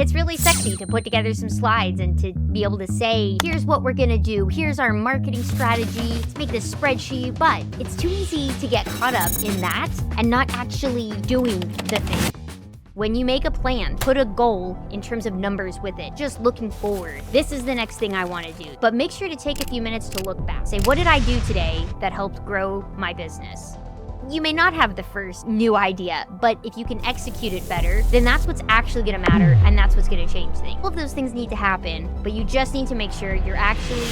It's really sexy to put together some slides and to be able to say, here's what we're gonna do, here's our marketing strategy, let's make this spreadsheet, but it's too easy to get caught up in that and not actually doing the thing. When you make a plan, put a goal in terms of numbers with it, just looking forward. This is the next thing I wanna do. But make sure to take a few minutes to look back. Say, what did I do today that helped grow my business? You may not have the first new idea, but if you can execute it better, then that's what's actually gonna matter, and that's what's gonna change things. All of those things need to happen, but you just need to make sure you're actually...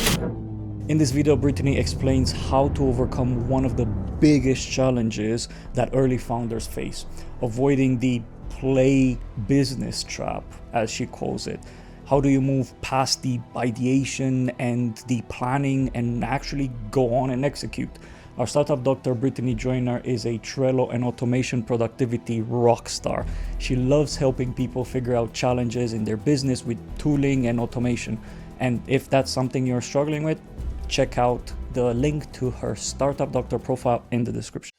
In this video, Brittany explains how to overcome one of the biggest challenges that early founders face, avoiding the play business trap, as she calls it. How do you move past the ideation and the planning and actually go on and execute? Our startup doctor, Brittany Joiner, is a Trello and automation productivity rock star. She loves helping people figure out challenges in their business with tooling and automation. And if that's something you're struggling with, check out the link to her startup doctor profile in the description.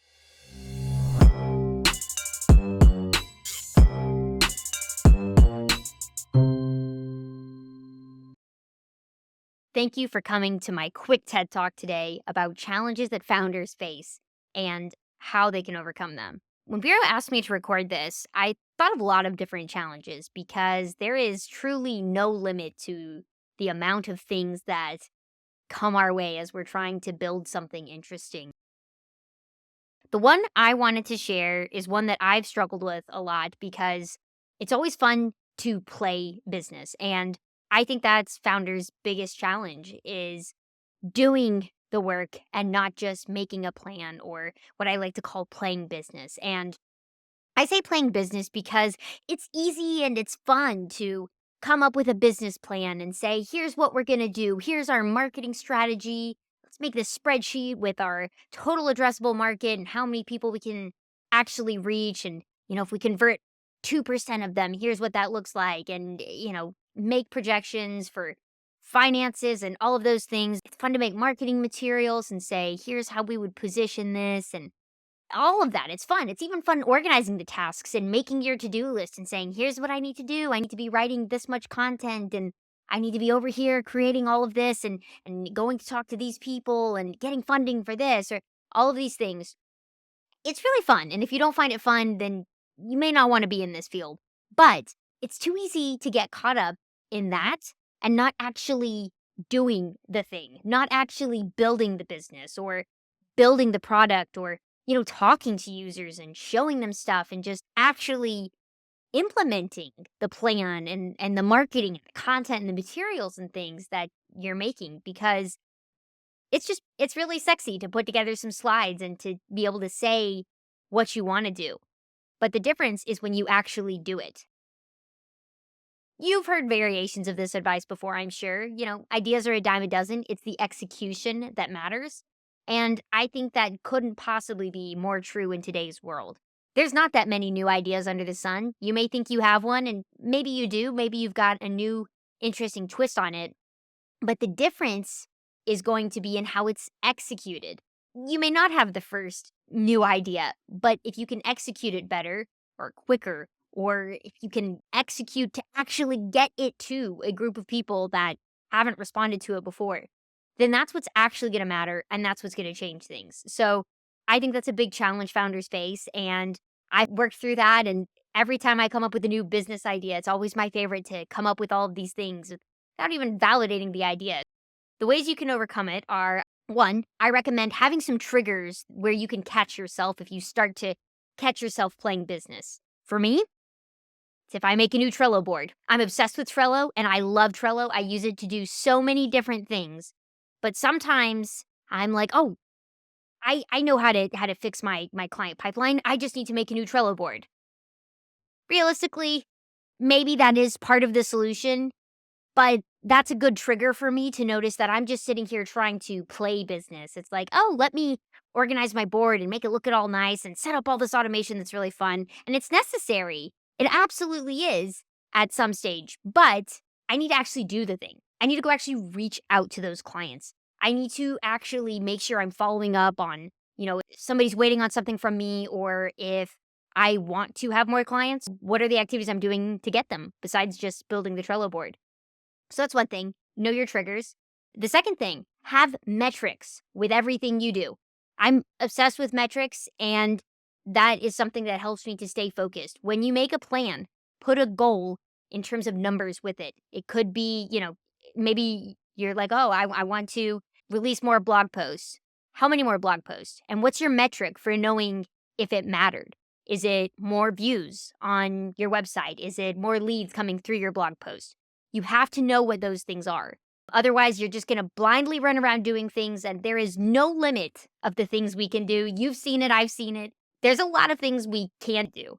Thank you for coming to my quick TED Talk today about challenges that founders face and how they can overcome them. When Vero asked me to record this, I thought of a lot of different challenges because there is truly no limit to the amount of things that come our way as we're trying to build something interesting. The one I wanted to share is one that I've struggled with a lot because it's always fun to play business. And I think that's founders' biggest challenge is doing the work and not just making a plan, or what I like to call playing business. And I say playing business because it's easy and it's fun to come up with a business plan and say, here's what we're going to do. Here's our marketing strategy. Let's make this spreadsheet with our total addressable market and how many people we can actually reach. And, if we convert 2% of them, here's what that looks like. And, make projections for finances and all of those things. It's fun to make marketing materials and say, here's how we would position this and all of that. It's fun. It's even fun organizing the tasks and making your to-do list and saying, here's what I need to do. I need to be writing this much content and I need to be over here creating all of this and going to talk to these people and getting funding for this or all of these things. It's really fun. And if you don't find it fun, then you may not want to be in this field. But it's too easy to get caught up in that and not actually doing the thing, not actually building the business or building the product or, talking to users and showing them stuff and just actually implementing the plan and the marketing and the content and the materials and things that you're making, because it's really sexy to put together some slides and to be able to say what you want to do. But the difference is when you actually do it. You've heard variations of this advice before, I'm sure. Ideas are a dime a dozen. It's the execution that matters. And I think that couldn't possibly be more true in today's world. There's not that many new ideas under the sun. You may think you have one, and maybe you do. Maybe you've got a new, interesting twist on it. But the difference is going to be in how it's executed. You may not have the first new idea, but if you can execute it better or quicker, or if you can execute to actually get it to a group of people that haven't responded to it before, then that's what's actually going to matter, and that's what's going to change things. So I think that's a big challenge founders face, and I've worked through that, and every time I come up with a new business idea, it's always my favorite to come up with all of these things without even validating the idea. The ways you can overcome it are, one, I recommend having some triggers where you can catch yourself if you start to catch yourself playing business. For me, it's if I make a new Trello board. I'm obsessed with Trello, and I love Trello. I use it to do so many different things. But sometimes I'm like, oh, I know how to fix my client pipeline. I just need to make a new Trello board. Realistically, maybe that is part of the solution, but that's a good trigger for me to notice that I'm just sitting here trying to play business. It's like, oh, let me organize my board and make it look all nice and set up all this automation that's really fun. And it's necessary. It absolutely is at some stage, but I need to actually do the thing. I need to go actually reach out to those clients. I need to actually make sure I'm following up on, if somebody's waiting on something from me, or if I want to have more clients. What are the activities I'm doing to get them besides just building the Trello board? So that's one thing. Know your triggers. The second thing, have metrics with everything you do. I'm obsessed with metrics, and that is something that helps me to stay focused. When you make a plan, put a goal in terms of numbers with it. It could be, maybe you're like, oh, I want to release more blog posts. How many more blog posts? And what's your metric for knowing if it mattered? Is it more views on your website? Is it more leads coming through your blog post? You have to know what those things are. Otherwise, you're just going to blindly run around doing things, and there is no limit of the things we can do. You've seen it, I've seen it. There's a lot of things we can't do.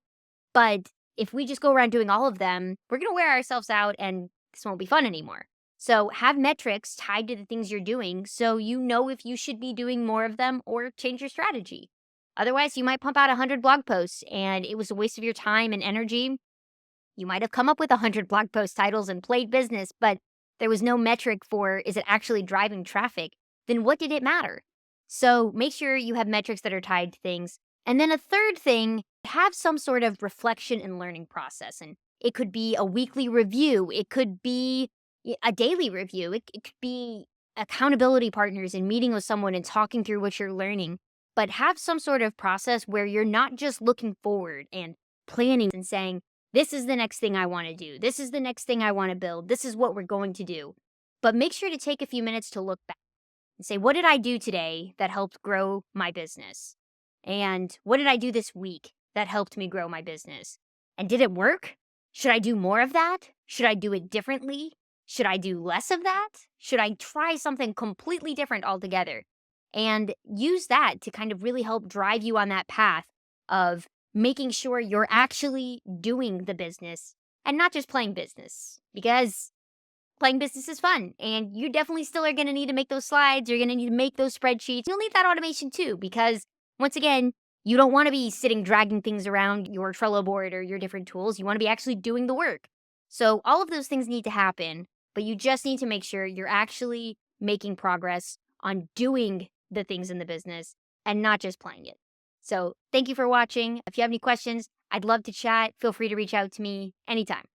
But if we just go around doing all of them, we're going to wear ourselves out and this won't be fun anymore. So have metrics tied to the things you're doing so you know if you should be doing more of them or change your strategy. Otherwise, you might pump out 100 blog posts and it was a waste of your time and energy. You might have come up with 100 blog post titles and played business, but there was no metric for is it actually driving traffic? Then what did it matter? So make sure you have metrics that are tied to things. And then a third thing, have some sort of reflection and learning process. And it could be a weekly review, it could be a daily review, it could be accountability partners and meeting with someone and talking through what you're learning. But have some sort of process where you're not just looking forward and planning and saying, this is the next thing I want to do. This is the next thing I want to build. This is what we're going to do. But make sure to take a few minutes to look back and say, what did I do today that helped grow my business? And what did I do this week that helped me grow my business? And did it work? Should I do more of that? Should I do it differently? Should I do less of that? Should I try something completely different altogether? And use that to kind of really help drive you on that path of making sure you're actually doing the business and not just playing business, because playing business is fun and you definitely still are going to need to make those slides. You're going to need to make those spreadsheets. You'll need that automation too, because once again, you don't want to be sitting dragging things around your Trello board or your different tools. You want to be actually doing the work. So all of those things need to happen, but you just need to make sure you're actually making progress on doing the things in the business and not just playing it. So thank you for watching. If you have any questions, I'd love to chat. Feel free to reach out to me anytime.